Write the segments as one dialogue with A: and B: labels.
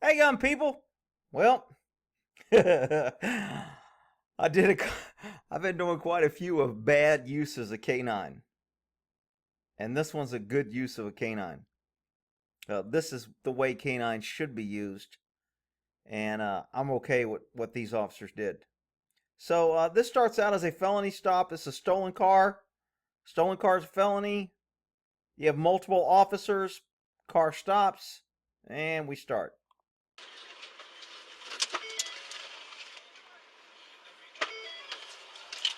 A: Hey, young people. Well, I did a. I've been doing quite a few of bad uses of K-9, and this one's a good use of a K-9. This is the way K-9 should be used, and I'm okay with what these officers did. So this starts out as a felony stop. It's a stolen car. Stolen car is a felony. You have multiple officers. Car stops, and we start.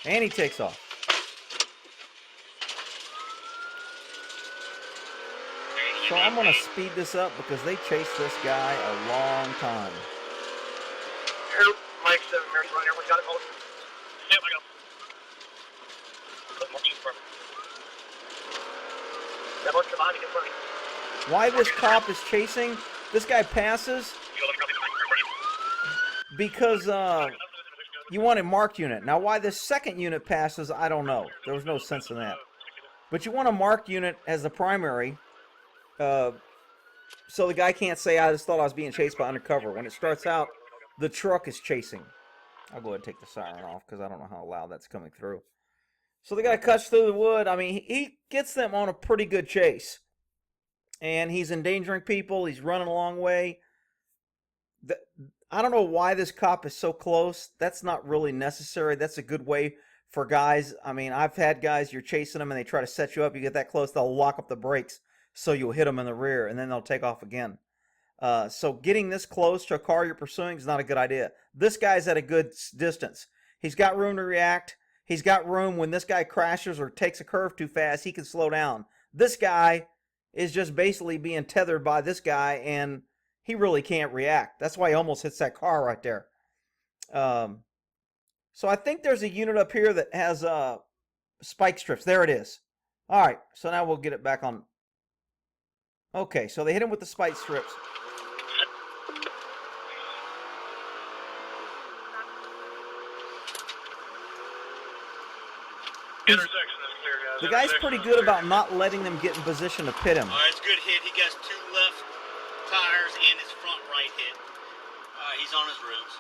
A: And he takes off. So I'm going to speed this up because they chased this guy a long time.
B: Here, Mike 7, Mary's running. Everyone got it, folks? Yep, I got it. That one's come on, you can front.
A: Why this cop is chasing? This guy passes because you want a marked unit. Now, why this second unit passes, I don't know. There was no sense in that. But you want a marked unit as the primary, so the guy can't say, I just thought I was being chased by undercover. When it starts out, the truck is chasing. I'll go ahead and take the siren off because I don't know how loud that's coming through. So the guy cuts through the wood. I mean, he gets them on a pretty good chase. And he's endangering people. He's running a long way. I don't know why this cop is so close. That's not really necessary. That's a good way for guys. I mean, I've had guys, you're chasing them and they try to set you up. You get that close, they'll lock up the brakes so you'll hit them in the rear and then they'll take off again. So getting this close to a car you're pursuing is not a good idea. This guy's at a good distance. He's got room to react. He's got room when this guy crashes or takes a curve too fast, he can slow down. This guy is just basically being tethered by this guy, and he really can't react. That's why he almost hits that car right there. So I think there's a unit up here that has spike strips. There it is. All right, so now we'll get it back on. Okay, so they hit him with the spike strips.
B: Intersection is clear, guys.
A: The guy's pretty good about not letting them get in position to pit him.
C: All right, it's a good hit. He got 2 left tires and his front right hit. All right, he's on his rims.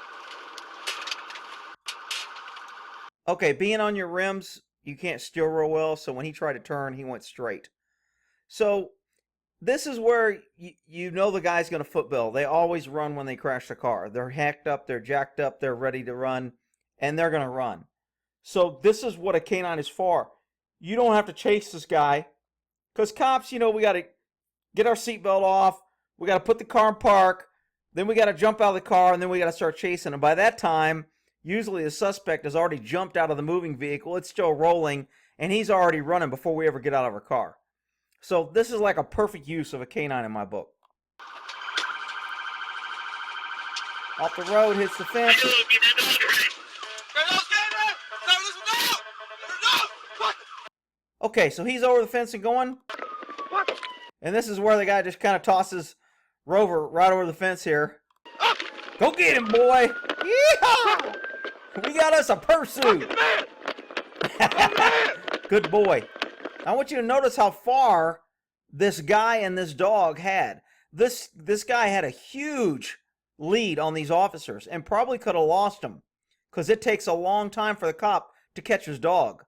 A: Okay, being on your rims, you can't steer real well, so when he tried to turn, he went straight. So this is where you know the guy's going to footbill. They always run when they crash the car. They're hacked up, they're jacked up, they're ready to run, and they're going to run. So this is what a K-9 is for. You don't have to chase this guy. Because cops, you know, we got to get our seatbelt off. We got to put the car in park. Then we got to jump out of the car, and then we got to start chasing. And by that time, usually the suspect has already jumped out of the moving vehicle. It's still rolling, and he's already running before we ever get out of our car. So this is like a perfect use of a K-9 in my book. Off the road, hits the fence. Okay, so he's over the fence and going. And this is where the guy just kind of tosses Rover right over the fence here. Go get him, boy! Yeehaw! We got us a pursuit! Good boy. I want you to notice how far this guy and this dog had. This guy had a huge lead on these officers and probably could have lost them because it takes a long time for the cop to catch his dog.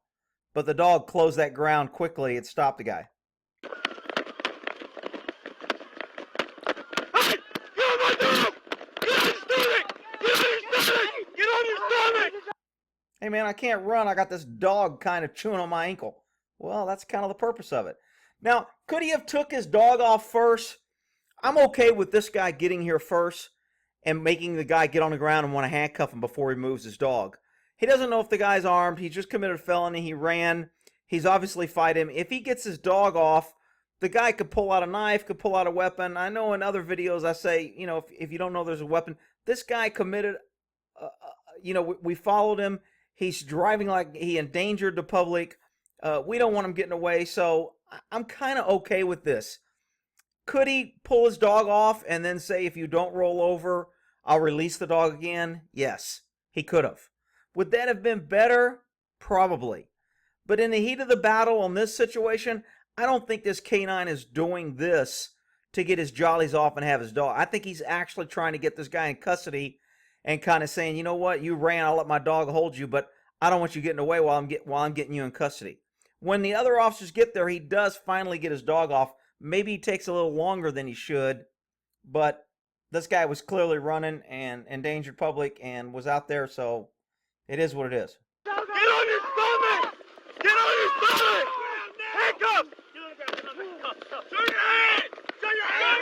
A: But the dog closed that ground quickly and stopped the guy. Hey man, I can't run. I got this dog kind of chewing on my ankle. Well, that's kind of the purpose of it. Now, could he have took his dog off first? I'm okay with this guy getting here first and making the guy get on the ground and want to handcuff him before he moves his dog. He doesn't know if the guy's armed. He just committed a felony. He ran. He's obviously fight him. If he gets his dog off, the guy could pull out a knife, could pull out a weapon. I know in other videos I say, you know, if you don't know there's a weapon. This guy committed, you know, we followed him. He's driving like he endangered the public. We don't want him getting away, so I'm kind of okay with this. Could he pull his dog off and then say, if you don't roll over, I'll release the dog again? Yes, he could have. Would that have been better? Probably. But in the heat of the battle on this situation, I don't think this K-9 is doing this to get his jollies off and have his dog. I think he's actually trying to get this guy in custody and kind of saying, you know what, you ran, I'll let my dog hold you, but I don't want you getting away while I'm getting you in custody. When the other officers get there, he does finally get his dog off. Maybe he takes a little longer than he should, but this guy was clearly running and endangered public and was out there, so it is what it is.
B: Get on your stomach! Get on your stomach! Handcuffs! Show your hand! Show your hand!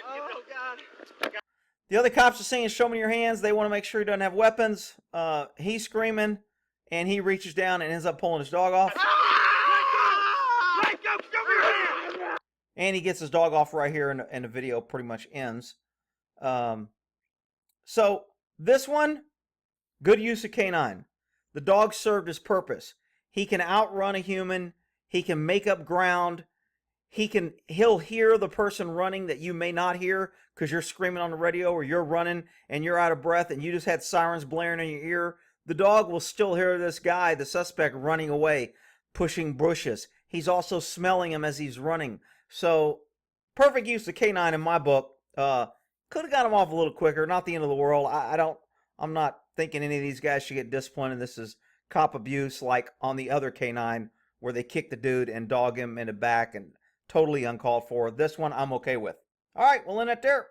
B: Oh, God.
A: The other cops are saying, show me your hands. They want to make sure he doesn't have weapons. He's screaming, and he reaches down and ends up pulling his dog off.
B: Let go! Show me your hand!
A: And he gets his dog off right here, and the video pretty much ends. So this one, good use of K-9. The dog served his purpose. He can outrun a human. He can make up ground. He'll hear the person running that you may not hear because you're screaming on the radio, or you're running and you're out of breath and you just had sirens blaring in your ear. The dog will still hear this guy, the suspect, running away, pushing bushes. He's also smelling him as he's running. So perfect use of K-9 in my book. Could have got him off a little quicker. Not the end of the world. I'm not thinking any of these guys should get disciplined, and this is cop abuse like on the other K-9 where they kick the dude and dog him in the back and totally uncalled for. This one I'm okay with. All right, we'll end it there.